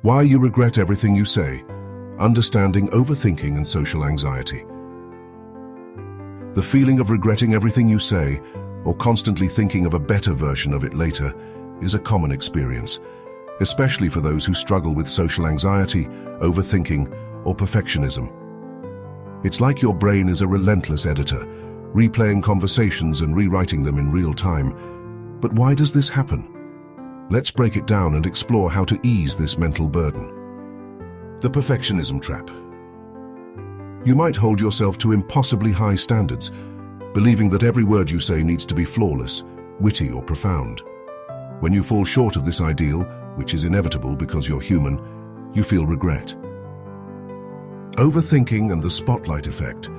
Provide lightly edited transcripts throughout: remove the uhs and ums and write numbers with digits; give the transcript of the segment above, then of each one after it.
Why you regret everything you say. Understanding overthinking and social anxiety. The feeling of regretting everything you say, or constantly thinking of a better version of it later, is a common experience, especially for those who struggle with social anxiety, overthinking, or perfectionism. It's like your brain is a relentless editor, replaying conversations and rewriting them in real time. But why does this happen? Let's break it down and explore how to ease this mental burden. The perfectionism trap. You might hold yourself to impossibly high standards, believing that every word you say needs to be flawless, witty, or profound. When you fall short of this ideal, which is inevitable because you're human, you feel regret. Overthinking and the spotlight effect.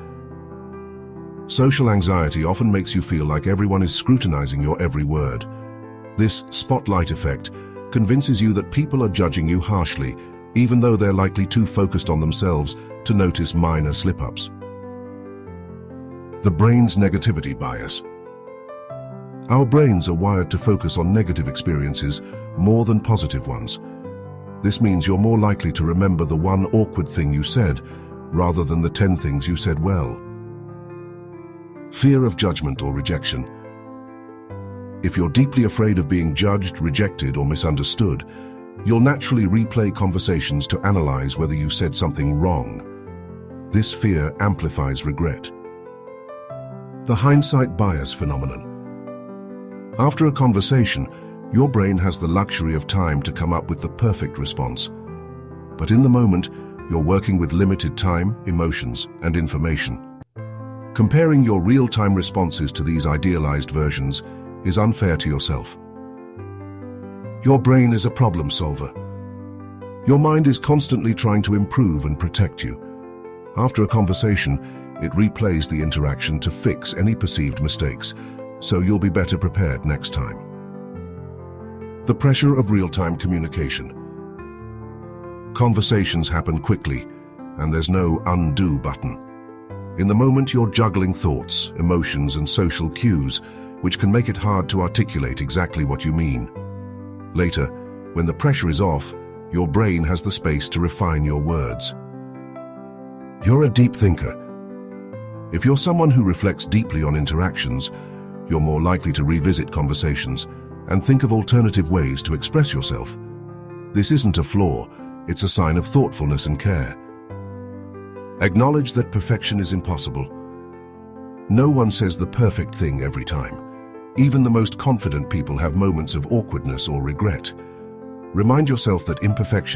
Social anxiety often makes you feel like everyone is scrutinizing your every word. This spotlight effect convinces you that people are judging you harshly, even though they're likely too focused on themselves to notice minor slip-ups. The brain's negativity bias. Our brains are wired to focus on negative experiences more than positive ones. This means you're more likely to remember the one awkward thing you said, rather than the 10 things you said well. Fear of judgment or rejection. If you're deeply afraid of being judged, rejected, or misunderstood, you'll naturally replay conversations to analyze whether you said something wrong. This fear amplifies regret. The hindsight bias phenomenon. After a conversation, your brain has the luxury of time to come up with the perfect response. But in the moment, you're working with limited time, emotions, and information. Comparing your real-time responses to these idealized versions is unfair to yourself. Your brain is a problem solver. Your mind is constantly trying to improve and protect you. After a conversation, it replays the interaction to fix any perceived mistakes, so you'll be better prepared next time. The pressure of real-time communication. Conversations happen quickly, and there's no undo button. In the moment, you're juggling thoughts, emotions, and social cues, which can make it hard to articulate exactly what you mean. Later, when the pressure is off, your brain has the space to refine your words. You're a deep thinker. If you're someone who reflects deeply on interactions, you're more likely to revisit conversations and think of alternative ways to express yourself. This isn't a flaw, it's a sign of thoughtfulness and care. Acknowledge that perfection is impossible. No one says the perfect thing every time. Even the most confident people have moments of awkwardness or regret. Remind yourself that imperfection